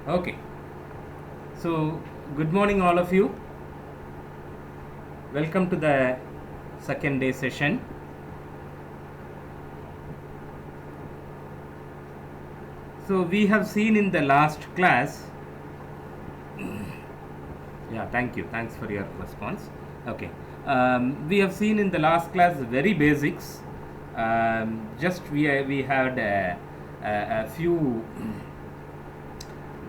Okay, so good morning, all of you. Welcome to the second day session. So, we have seen in the last class, yeah, thank you, thanks for your response. Okay, we have seen in the last class very basics. Just we had a few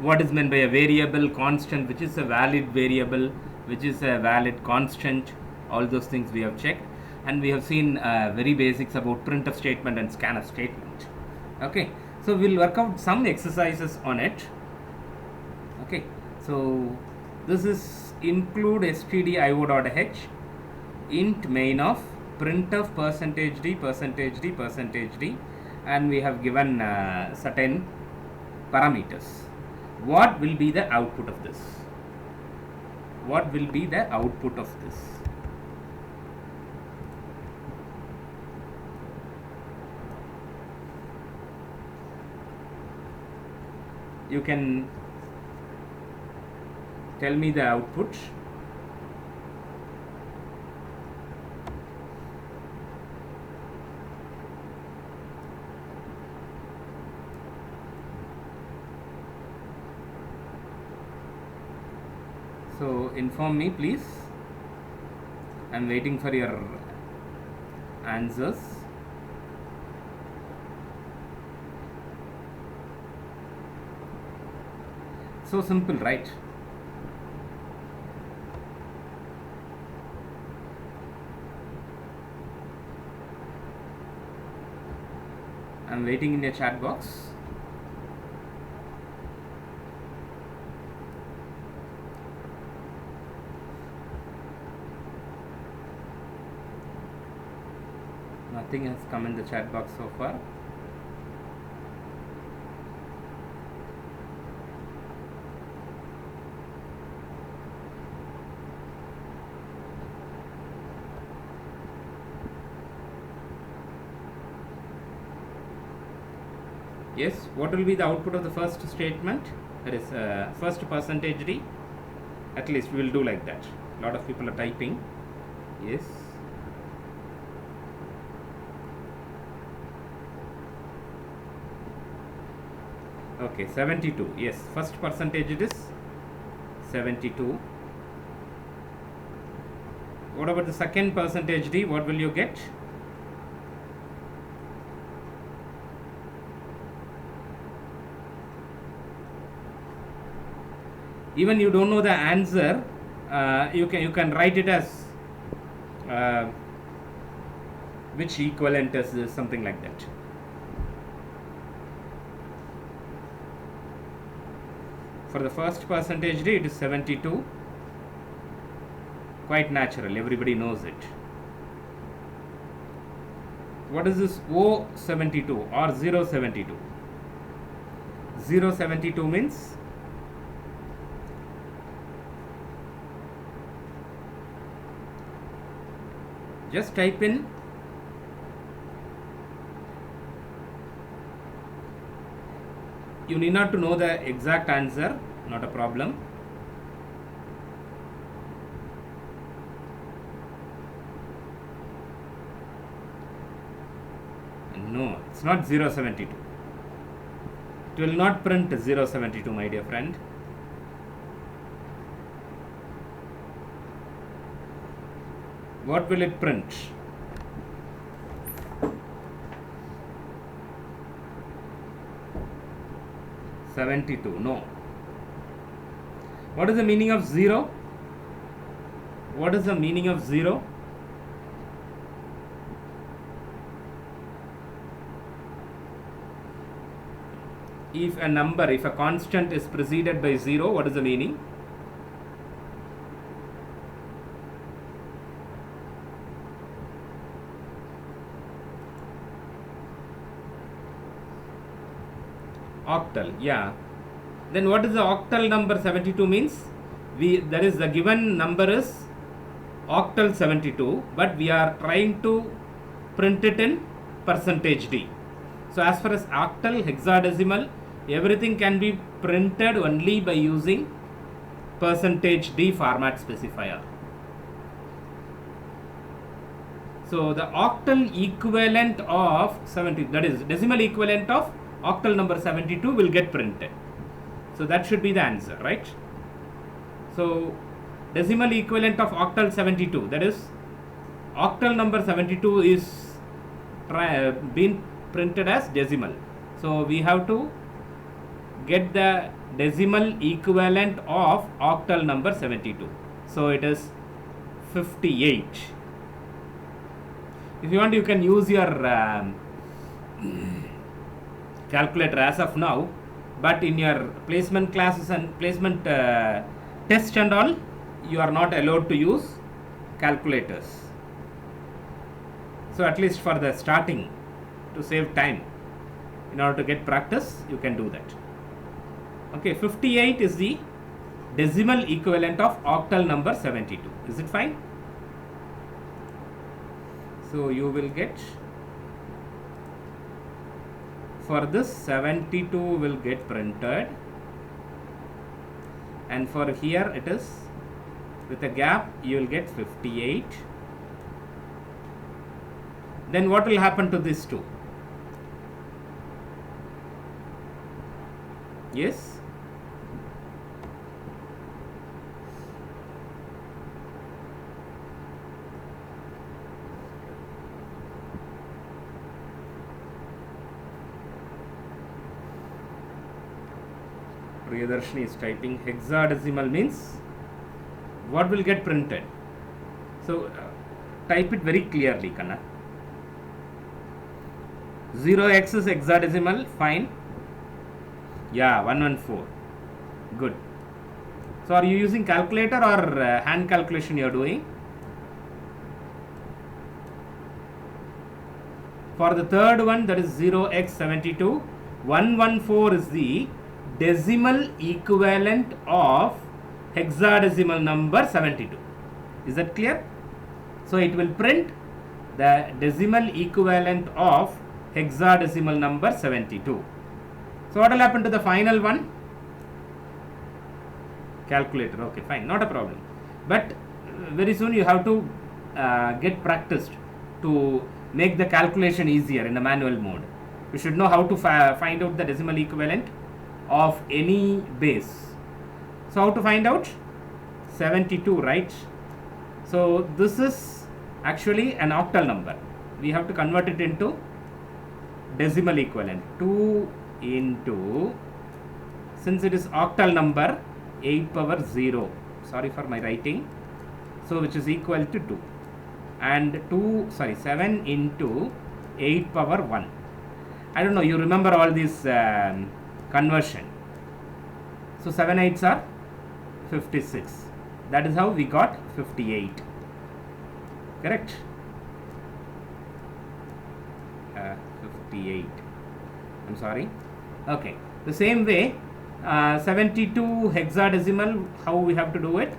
what is meant by a variable constant, which is a valid variable, which is a valid constant, all those things we have checked, and we have seen very basics about printf statement and scanf statement. Okay, so we'll work out some exercises on it. Okay, so this is include stdio.h int main of printf %d %d %d, and we have given certain parameters. What will be the output of this? What will be the output of this? You can tell me the output. So inform me, please. I'm waiting for your answers. So simple, right? I'm waiting in your chat box. Nothing has come in the chat box so far. Yes, what will be the output of the first statement? That is first %d. At least we will do like that. A lot of people are typing. Yes. Okay, 72. Yes, first percentage it is 72. What about the second %d? What will you get? Even you don't know the answer, you can write it as which equivalent is this, something like that. For the first %d, it is 72. Quite natural, everybody knows it. What is this O72 or 072? 072 means just type in you need not to know the exact answer, not a problem. No, it's not 072. It will not print 072, my dear friend. What will it print? $72. No. What is the meaning of 0? What is the meaning of 0? If a number, if a constant is preceded by 0, what is the meaning? Octal, yeah. Then what is the octal number 72 means? There is the given number is octal 72, but we are trying to print it in %d. So as far as octal, hexadecimal, Everything can be printed only by using %d format specifier. So the octal equivalent of 70, that is decimal equivalent of octal number 72 will get printed. So that should be the answer, right? So decimal equivalent of octal 72, that is octal number 72 is been printed as decimal. So we have to get the decimal equivalent of octal number 72. So it is 58. If you want, you can use your calculator as of now, but in your placement classes and placement test and all, you are not allowed to use calculators. So at least for the starting, to save time, in order to get practice, you can do that. Okay, 58 is the decimal equivalent of octal number 72. Is it fine? So you will get, for this 72 will get printed, and for here it is with a gap, you will get 58. Then what will happen to this 2? Yes? Priyadarshini is typing hexadecimal means what will get printed. So type it very clearly, Kanna. 0x is hexadecimal, fine. Yeah, 114. Good. So are you using calculator or hand calculation you are doing? For the third one, that is 0x72, 114 is the decimal equivalent of hexadecimal number 72. Is that clear? So it will print the decimal equivalent of hexadecimal number 72. So what will happen to the final one? Calculator. Okay, fine, not a problem. But very soon you have to get practiced to make the calculation easier in the manual mode. You should know how to find out the decimal equivalent of any base. So how to find out? 72, right? So this is actually an octal number. We have to convert it into decimal equivalent. 2 into, since it is octal number, 8 power 0. Sorry for my writing. So which is equal to 2. And 7 into 8 power 1. I don't know, you remember all these conversion. So 7 8s are 56. That is how we got 58. Correct? 58. I'm sorry. Okay. The same way, 72 hexadecimal, how we have to do it?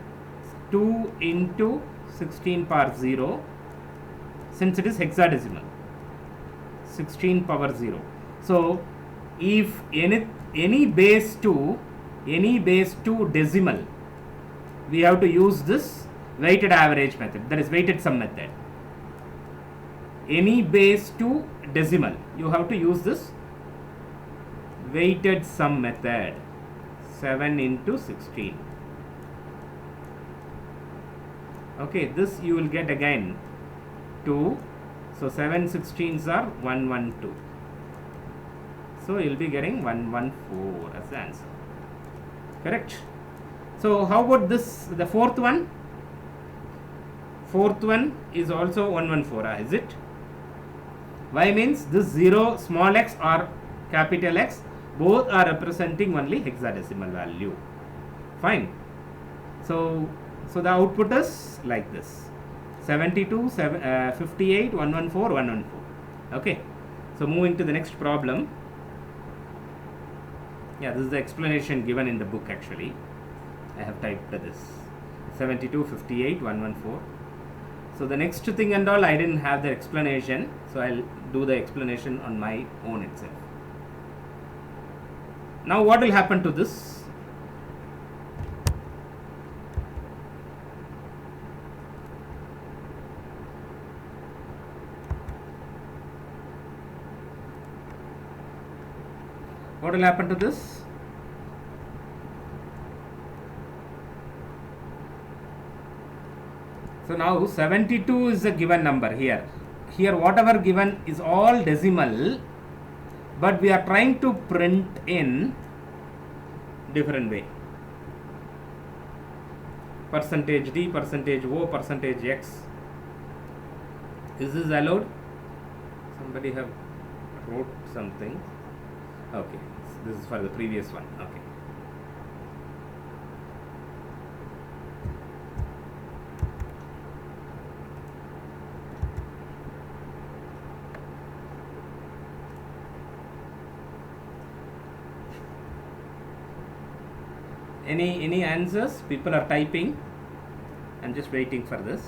2 into 16 power 0. Since it is hexadecimal, 16 power 0. So if any base 2 decimal, we have to use this weighted average method, that is weighted sum method. Any base 2 decimal, you have to use this weighted sum method. 7 into 16. Okay, this you will get again 2. So 7 16s are 112. So you will be getting 114 as the answer. Correct? So how about this, the fourth one? Fourth one is also 114, is it? Why? Means this 0, small x or capital X, both are representing only hexadecimal value. Fine. So the output is like this: 72, 58, 114, 114. Okay. So moving to the next problem. Yeah, this is the explanation given in the book actually. I have typed this: 72, 58, 114. So the next thing and all, I didn't have the explanation, so I'll do the explanation on my own itself. Now what will happen to this? What will happen to this? So now 72 is a given number here. Here whatever given is all decimal, but we are trying to print in different way. Percentage D, percentage O, percentage X. Is this allowed? Somebody have wrote something. Okay, this is for the previous one. Okay. Any answers? People are typing. I'm just waiting for this.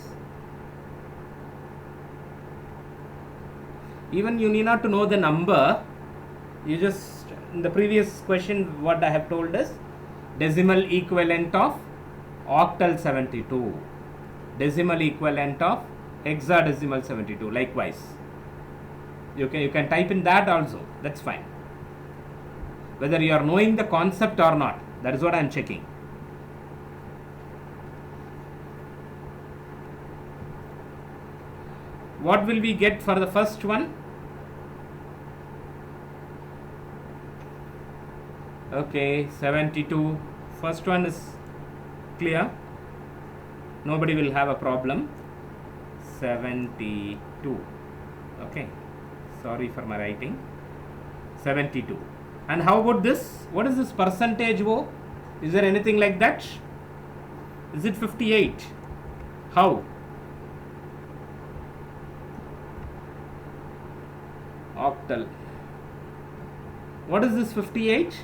Even you need not to know the number. You just, in the previous question, what I have told is decimal equivalent of octal 72, decimal equivalent of hexadecimal 72. Likewise, you can type in that also. That's fine. Whether you are knowing the concept or not, that is what I am checking. What will we get for the first one? Okay, 72. First one is clear. Nobody will have a problem. 72. Okay, sorry for my writing. 72. And how about this? What is this percentage O? Is there anything like that? Is it 58? How? Octal. What is this 58?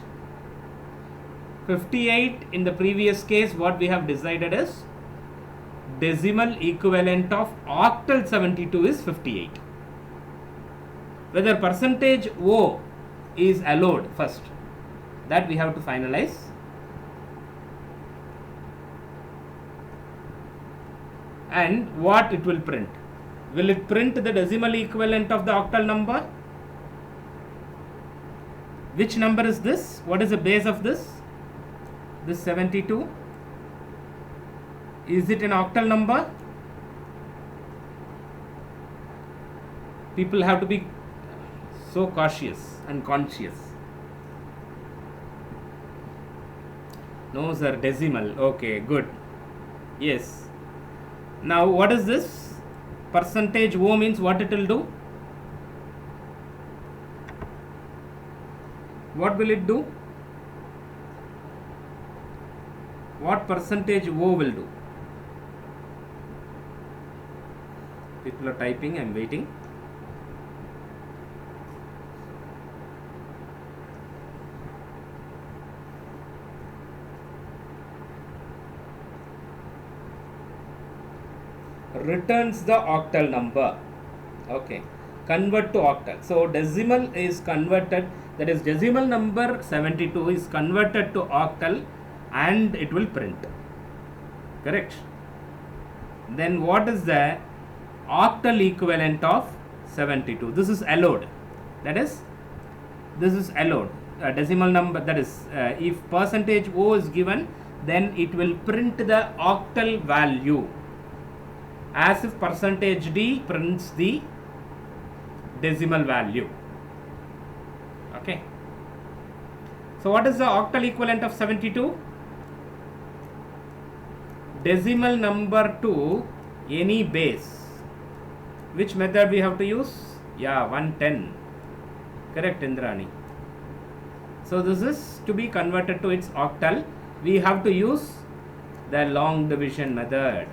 58 in the previous case, what we have decided is decimal equivalent of octal 72 is 58. Whether percentage O is allowed first, that we have to finalize. And what it will print? Will it print the decimal equivalent of the octal number? Which number is this? What is the base of this? This 72. Is it an octal number? People have to be so cautious and conscious. No sir, decimal. Okay, good. Yes. Now what is this? Percentage O means what it will do? What will it do? What percentage O will do? People are typing, I am waiting. Returns the octal number. Okay, convert to octal. So decimal is converted, that is decimal number 72 is converted to octal and it will print. Correct? Then what is the octal equivalent of 72? This is allowed. That is, this is allowed. Decimal number, that is, if percentage O is given, then it will print the octal value, as if percentage D prints the decimal value. Okay. So what is the octal equivalent of 72? Decimal number to any base. Which method we have to use? Yeah, 110. Correct, Indrani. So this is to be converted to its octal. We have to use the long division method.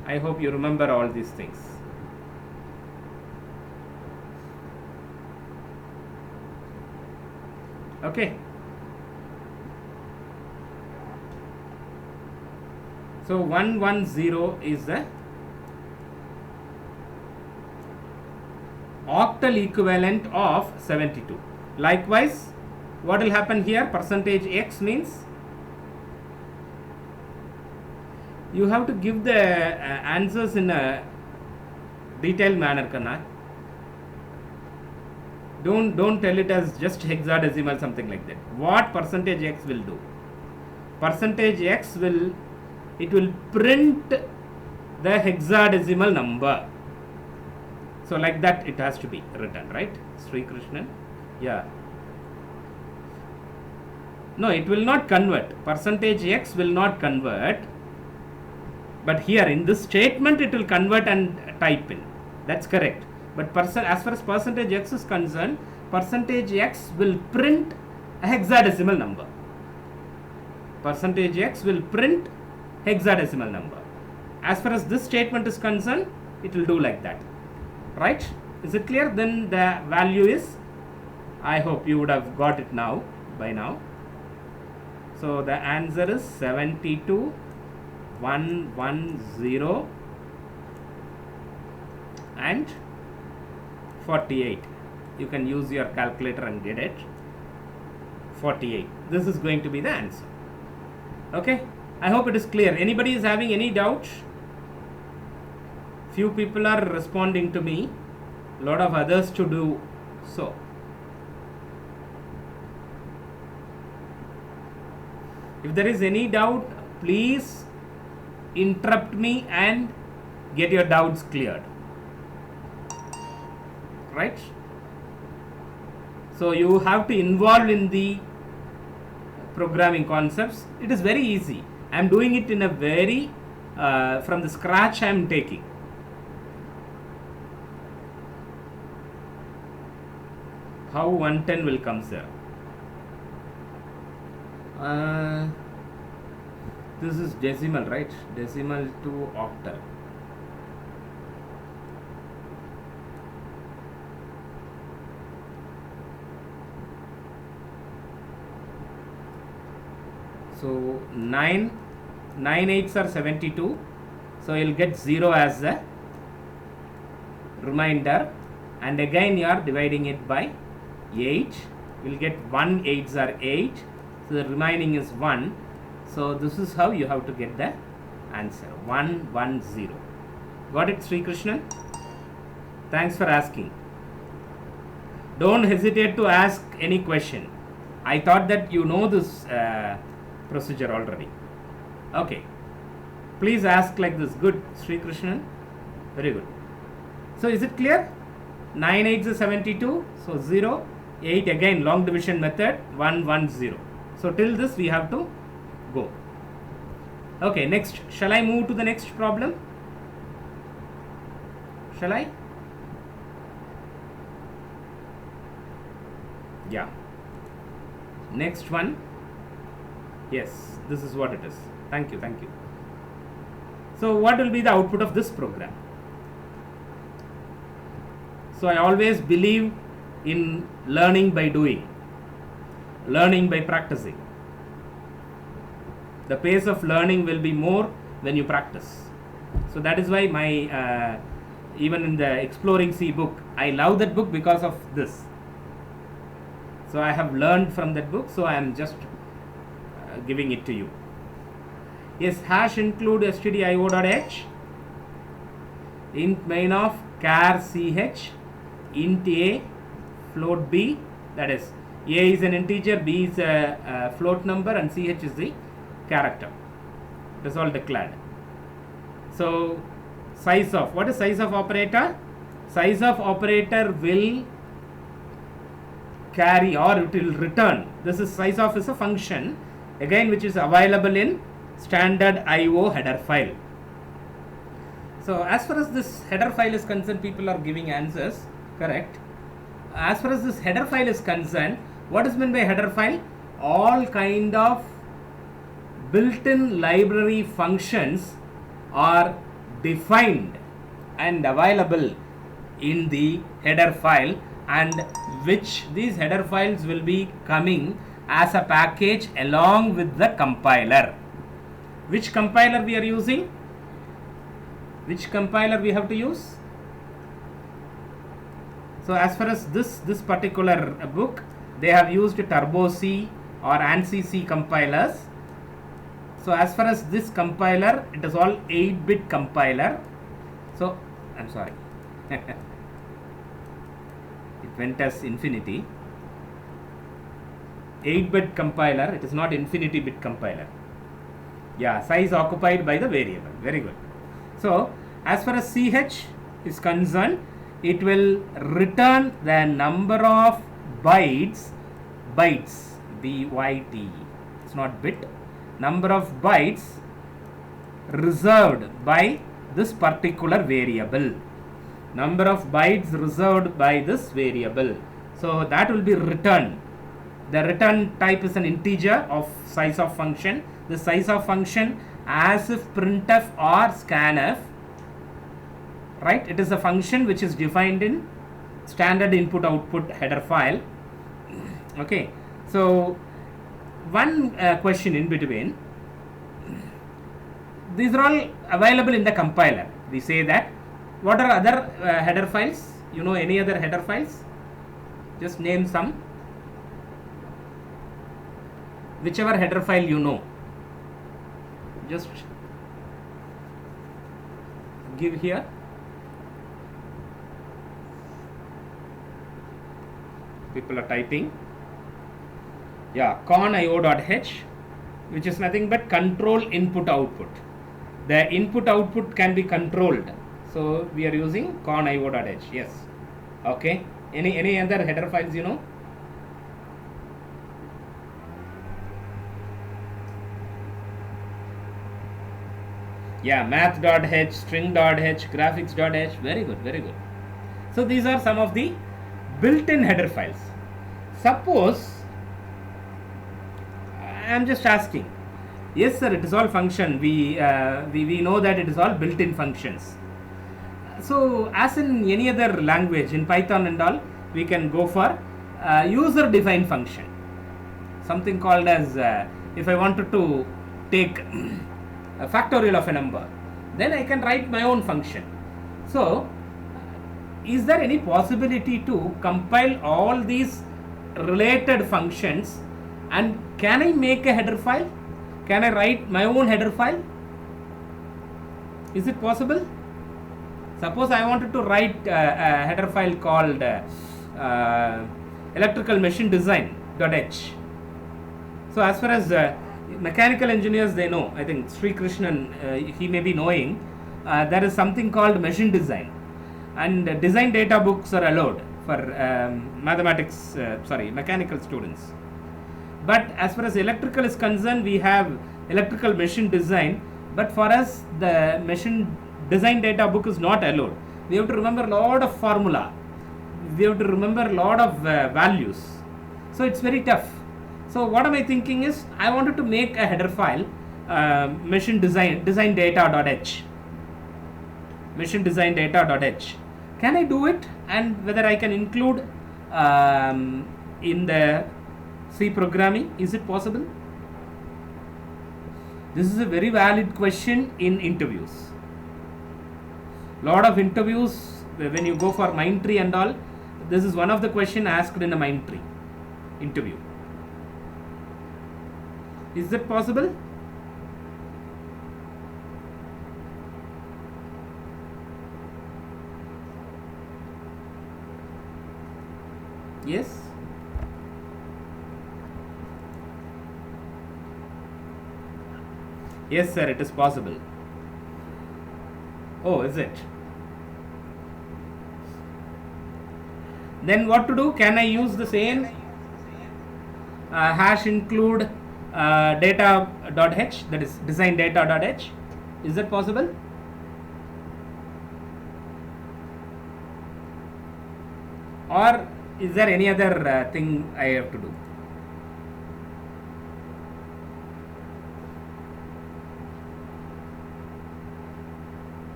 I hope you remember all these things. Okay. So 110 is the octal equivalent of 72. Likewise, what will happen here? Percentage x means you have to give the answers in a detailed manner, Kanna. Don't tell it as just hexadecimal, something like that. What percentage x will do? Percentage x will print the hexadecimal number. So like that it has to be written, right, Sri Krishnan? Yeah. No, it will not convert. Percentage x will not convert. But here in this statement it will convert and type in. That's correct. But as far as percentage x is concerned, percentage x will print a hexadecimal number. Percentage x will print hexadecimal number. As far as this statement is concerned, it will do like that. Right? Is it clear? Then the value is, I hope you would have got it now, by now. So the answer is 72,110 and 48. You can use your calculator and get it. 48. This is going to be the answer. Okay, I hope it is clear. Anybody is having any doubt? Few people are responding to me, a lot of others to do so. If there is any doubt, please interrupt me and get your doubts cleared. Right? So you have to involve in the programming concepts. It is very easy. I am doing it in a very from the scratch I am taking. How 110 will come, sir? This is decimal, right? Decimal to octal. So 9 8s are 72. So you'll get 0 as a remainder, and again you are dividing it by 8. We'll get 1 8s are 8. So the remaining is 1. So this is how you have to get the answer. 110. Got it, Sri Krishnan? Thanks for asking. Don't hesitate to ask any question. I thought that you know this procedure already. Okay. Please ask like this. Good, Sri Krishnan. Very good. So is it clear? 9 8s is 72. So 0. 8 again, long division method. 110. So till this we have to go. Okay, next. Shall I move to the next problem? Shall I? Yeah. Next one. Yes, this is what it is. Thank you, thank you. So what will be the output of this program? So I always believe in learning by doing, learning by practicing. The pace of learning will be more when you practice. So that is why my even in the Exploring C book, I love that book because of this. So I have learned from that book, so I am just giving it to you. Yes, hash include stdio.h, int main of char ch, int a, float b, that is a is an integer, b is a float number, and ch is the character. That's all declared. So size of, what is size of operator? Size of operator will carry or it will return. This is size of is a function again which is available in standard IO header file. So as far as this header file is concerned, people are giving answers, correct. As far as this header file is concerned, what is meant by header file? All kind of built-in library functions are defined and available in the header file, and which these header files will be coming as a package along with the compiler. Which compiler we are using? Which compiler we have to use? So as far as this particular book, they have used Turbo C or ANSI C compilers. So as far as this compiler, it is all 8-bit compiler. So I'm sorry, it went as infinity. 8-bit compiler, it is not infinity bit compiler. Yeah, size occupied by the variable. Very good. So as far as CH is concerned, it will return the number of bytes, B-Y-T, it's not bit, number of bytes reserved by this particular variable. Number of bytes reserved by this variable. So that will be returned. The return type is an integer of size of function. The size of function as if printf or scanf, right? It is a function which is defined in standard input output header file. Okay, so one question in between, these are all available in the compiler. We say that. What are other header files? You know any other header files? Just name some. Whichever header file you know, just give here. People are typing. Yeah, conio.h, which is nothing but control input output. The input output can be controlled, so we are using conio.h. Yes. Okay. Any other header files you know? Yeah, math.h, string.h, graphics.h. Very good, very good. So these are some of the built-in header files. Suppose I am just asking, yes sir, it is all function. We know that it is all built-in functions. So as in any other language, in Python and all, we can go for user-defined function. Something called as if I wanted to take a factorial of a number, then I can write my own function. So is there any possibility to compile all these related functions, and can I make a header file? Can I write my own header file? Is it possible? Suppose I wanted to write a header file called electrical machine design.h. So as far as mechanical engineers, they know, I think Sri Krishnan, he may be knowing, there is something called machine design, and design data books are allowed for mechanical students. But as far as electrical is concerned, we have electrical machine design, but for us the machine design data book is not allowed. We have to remember a lot of formula, we have to remember a lot of values, so it's very tough. So what am I thinking is, I wanted to make a header file, machine design data.h, machine design data.h. Can I do it, and whether I can include in the C programming? Is it possible? This is a very valid question in interviews. Lot of interviews, when you go for Mindtree and all, this is one of the question asked in a Mindtree interview. Is that possible? Yes? Yes sir, it is possible. Oh, is it? Then what to do? Can I use the same hash include data.h, that is design data.h? Is that possible? Or is there any other thing I have to do?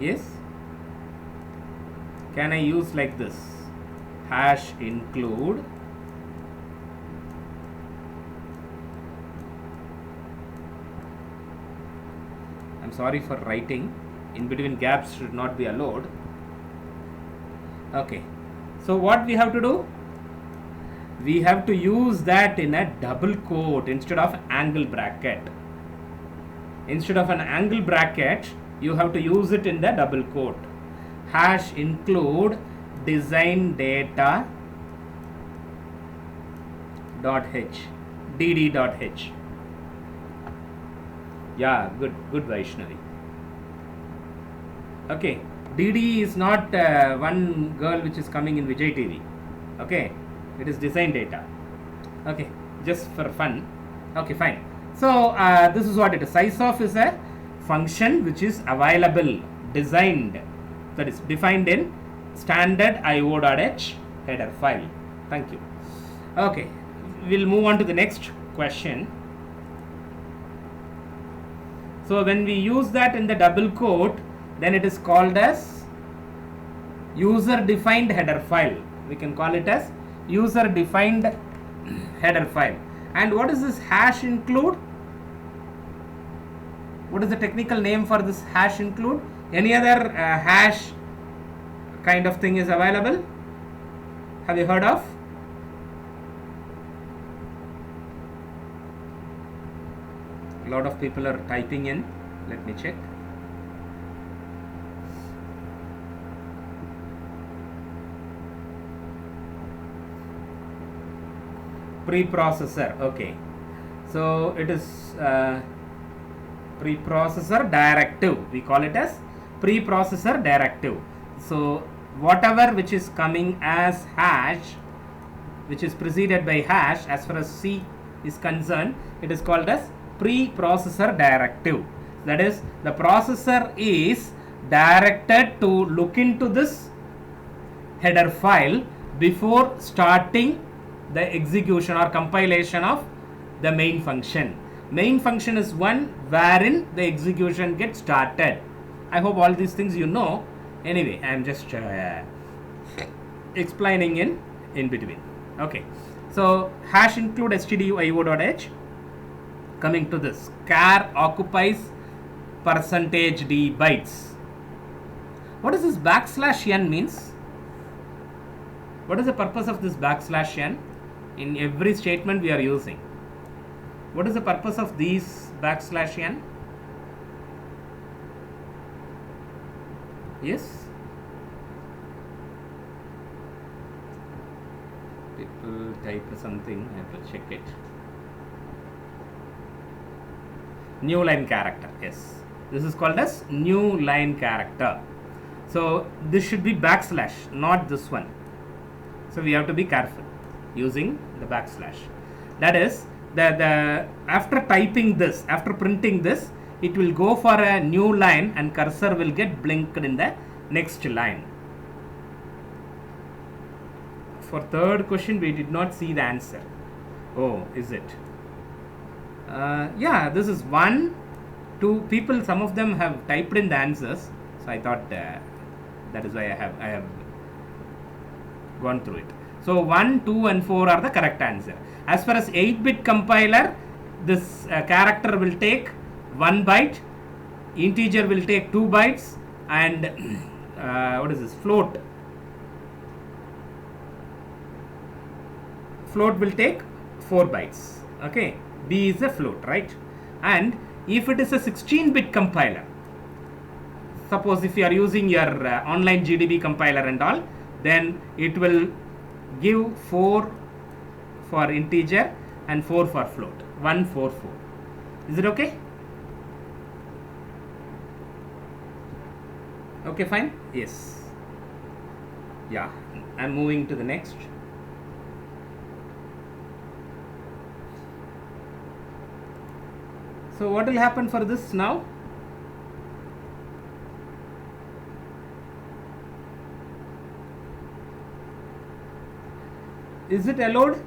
Yes? Can I use like this? Hash include I'm sorry for writing, in between gaps should not be allowed. Okay, so what we have to do? we have to use that in a double quote instead of angle bracket. Instead of an angle bracket, you have to use it in the double quote. Hash include design data dot h, dd dot h. Yeah, good Vaishnavi. Okay, DD is not one girl which is coming in Vijay TV. Okay, it is design data. Okay, just for fun. Okay, fine. So this is what it is. Size of is a function which is available, designed, that is defined in standard io.h header file. Thank you. Okay, we'll move on to the next question. So when we use that in the double quote, then it is called as user defined header file. We can call it as user defined header file. And what is this hash include? What is the technical name for this hash include? Any other hash kind of thing is available? Have you heard of? A lot of people are typing in. Let me check. Preprocessor. Okay, so it is preprocessor directive. We call it as preprocessor directive. So whatever which is coming as hash, which is preceded by hash, as far as C is concerned, it is called as preprocessor directive. That is, the processor is directed to look into this header file before starting the execution or compilation of the main function. Main function is one wherein the execution gets started. I hope all these things you know. Anyway, I am just explaining in between. Okay, so hash include stdio.io.h. Coming to this, char occupies percentage d bytes. What does this backslash n means? What is the purpose of this backslash n? In every statement we are using. What is the purpose of these backslash n? Yes? People type something, I have to check it. New line character, yes. This is called as new line character. So this should be backslash, not this one. So we have to be careful using the backslash. That is, the after typing this, after printing this, it will go for a new line and cursor will get blinked in the next line. For third question, we did not see the answer. Oh, is it? Yeah, this is 1, 2 people. Some of them have typed in the answers, so I thought that is why I have gone through it. So 1, 2 and 4 are the correct answer. As far as 8-bit compiler, this character will take 1 byte, integer will take 2 bytes, and what is this, float will take 4 bytes. Okay, B is a float, right? And if it is a 16-bit compiler, suppose if you are using your online GDB compiler and all, then it will give 4 for integer and 4 for float. 1, 4, 4. Is it okay? Okay, fine. Yes. Yeah, I'm moving to the next. So what will happen for this now? Is it allowed?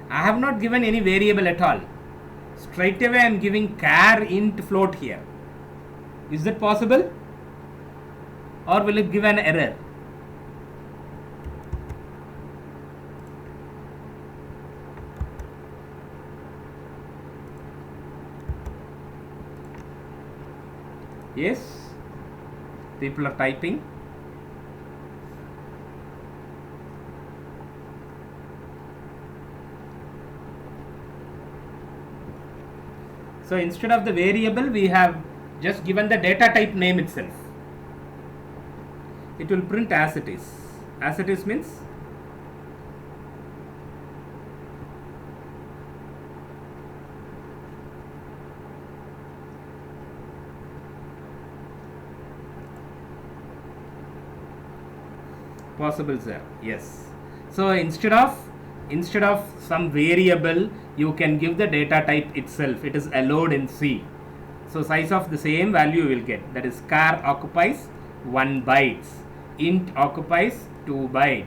I have not given any variable at all. Straight away I am giving char int float here. Is that possible? Or will it give an error? Yes, people are typing. So instead of the variable, we have just given the data type name itself. It will print as it is. As it is means possible, sir. Yes. So instead of some variable, you can give the data type itself. It is allowed in C. So size of the same value you will get. That is char occupies 1 bytes, int occupies 2 bytes,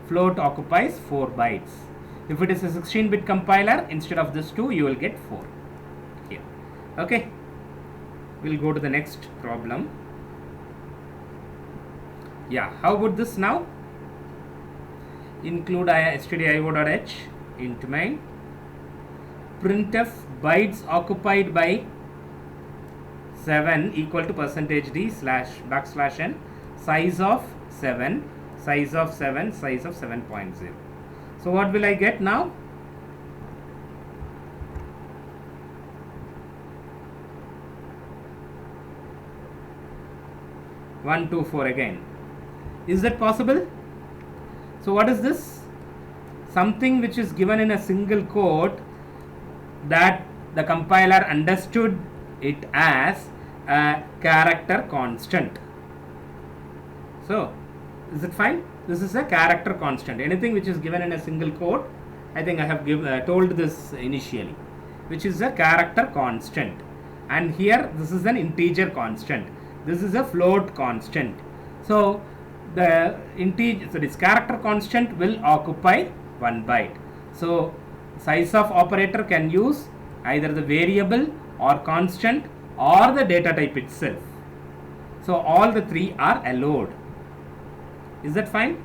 float occupies 4 bytes. If it is a 16-bit compiler, instead of this 2, you will get 4 here. Okay. We'll go to the next problem. Yeah, how about this now? Include stdio.h int main printf bytes occupied by 7 equal to %d slash backslash n size of 7 size of 7 size of 7.0. So what will I get now? One, two, four again. Is that possible? So what is this? Something which is given in a single quote that the compiler understood it as a character constant. So is it fine? This is a character constant. Anything which is given in a single quote, I think I have told this initially, which is a character constant. And here this is an integer constant. This is a float constant. So the integer, so this character constant will occupy 1 byte. So size of operator can use either the variable or constant or the data type itself. So all the three are allowed. Is that fine?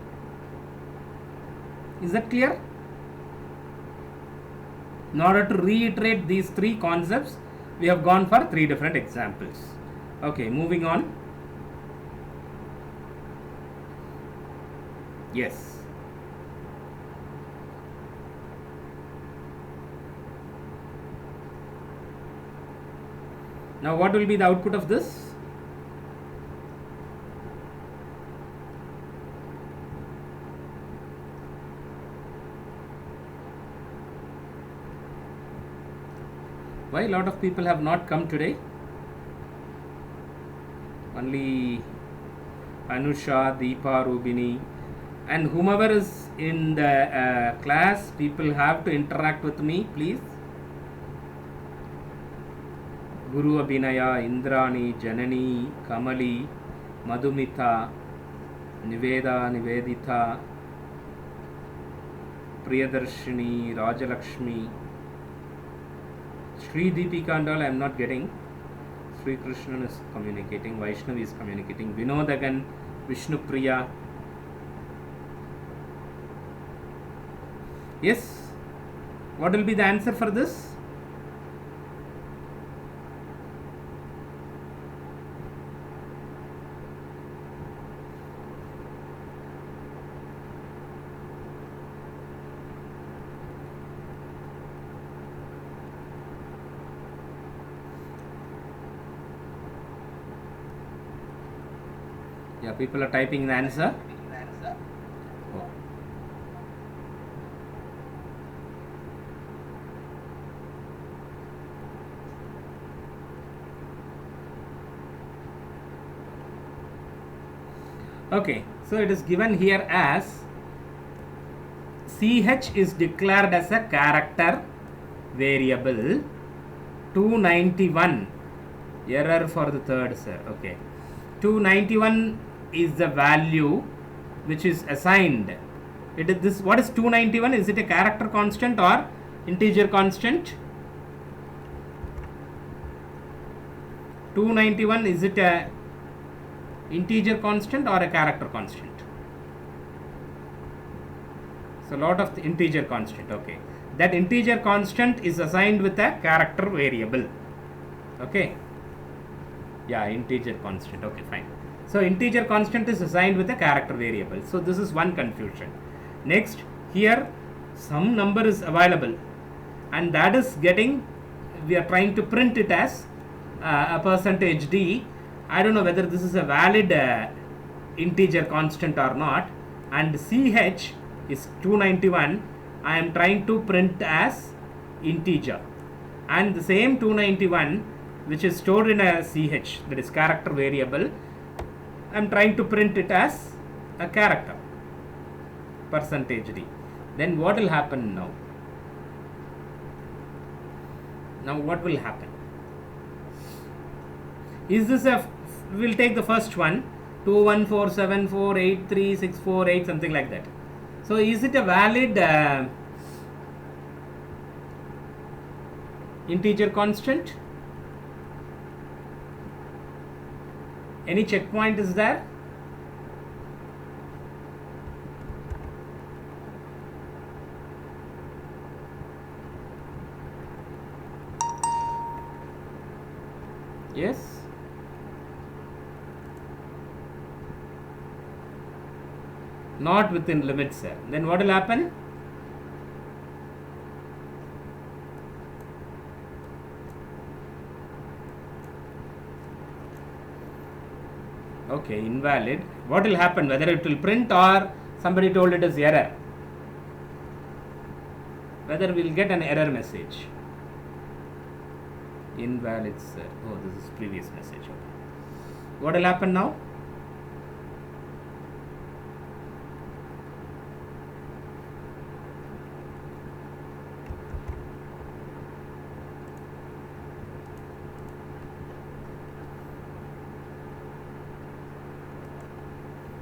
Is that clear? In order to reiterate these three concepts, we have gone for 3 different examples. Okay, moving on. Yes. Now what will be the output of this? Why a lot of people have not come today? Only Anusha, Deepa, Rubini, and whomever is in the class, people have to interact with me, please. Guru Abhinaya, Indrani, Janani, Kamali, Madhumita, Niveda, Nivedita, Priyadarshini, Rajalakshmi, Sri Deepika and all I am not getting. Sri Krishnan is communicating, Vaishnavi is communicating, Vinodagan, Vishnu Priya. Yes, what will be the answer for this? Yeah, people are typing the answer. Oh. Okay, so it is given here as CH is declared as a character variable. 291, error for the third, sir. Okay, 291 is the value which is assigned. It is this. What is 291? Is it a character constant or integer constant? 291, is it a integer constant or a character constant? So lot of the integer constant. Okay, that integer constant is assigned with a character variable. Okay, yeah, integer constant. Okay, fine. So integer constant is assigned with a character variable. So this is one confusion. Next, here some number is available and that is getting we are trying to print it as a percentage d. I don't know whether this is a valid integer constant or not, and ch is 291. I am trying to print as integer, and the same 291 which is stored in a ch, that is character variable, I am trying to print it as a character percentage d. Then what will happen now? Now what will happen? Is this a, we'll take the first one, 214748364 something like that. So is it a valid integer constant? Any checkpoint is there? Yes. Not within limits, sir. Then what will happen? Okay, invalid. What will happen? Whether it will print or somebody told it is error. Whether we'll get an error message. Invalid, sir. Oh, this is previous message. Okay. What will happen now?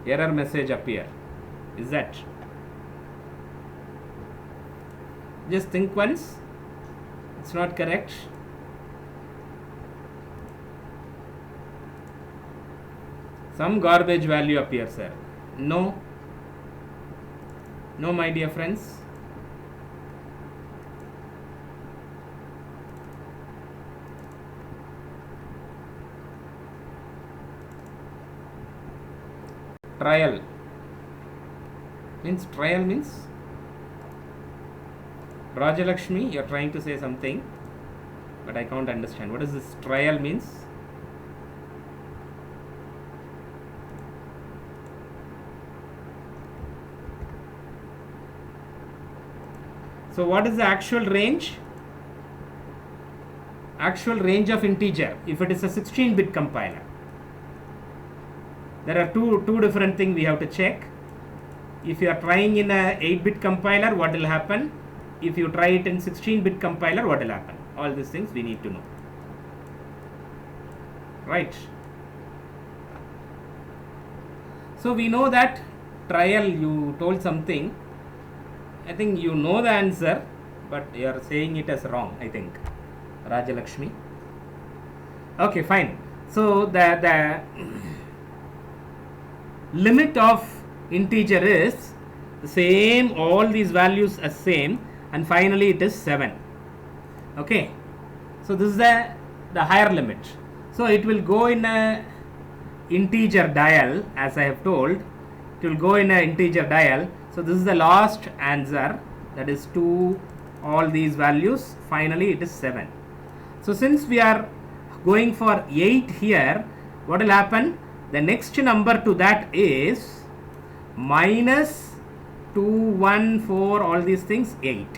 Error message appear. Is that? Just think once. It's not correct. Some garbage value appears, sir. No. No, my dear friends. Trial means Rajalakshmi, you are trying to say something, but I can't understand. What does this trial means? So what is the actual range? Actual range of integer if it is a 16-bit compiler. There are two different things we have to check. If you are trying in a 8-bit compiler, what will happen? If you try it in 16-bit compiler, what will happen? All these things we need to know. Right. So we know that trial, you told something. I think you know the answer, but you are saying it as wrong, I think. Rajalakshmi. Okay, fine. So the limit of integer is the same, all these values are same, and finally it is 7. Okay, so this is the higher limit. So it will go in a integer dial, as I have told. It will go in a integer dial. So this is the last answer, that is 2, all these values, finally it is 7. So since we are going for 8 here, what will happen? The next number to that is minus 2, 1, 4, all these things, 8.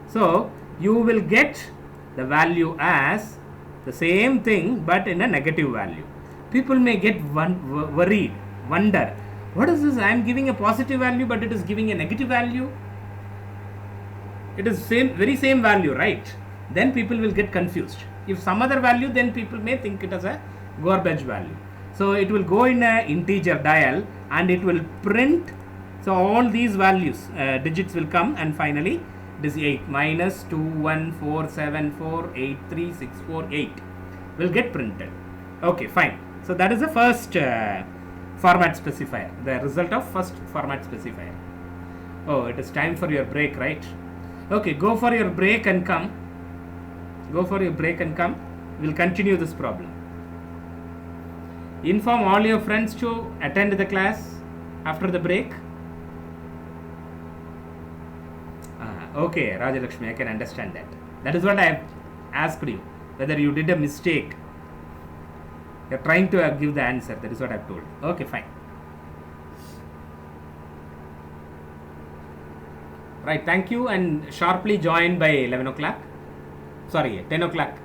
So you will get the value as the same thing but in a negative value. People may get worried, wonder, what is this? I am giving a positive value but it is giving a negative value. It is very same value, right? Then people will get confused. If some other value, then people may think it as a garbage value. So it will go in a integer dial and it will print. So all these values, digits will come, and finally it is 8 minus 2, 1, 4, 7, 4, 8, 3, 6, 4, 8 will get printed. Okay, fine. So that is the first format specifier, the result of first format specifier. Oh, it is time for your break, right? Okay, go for your break and come. Go for your break and come. We'll continue this problem. Inform all your friends to attend the class after the break. Okay, Rajalakshmi, I can understand that. That is what I have asked you whether you did a mistake. You're trying to give the answer. That is what I've told. Okay, fine. Right, thank you, and sharply join by 11 o'clock. Sorry, 10 o'clock.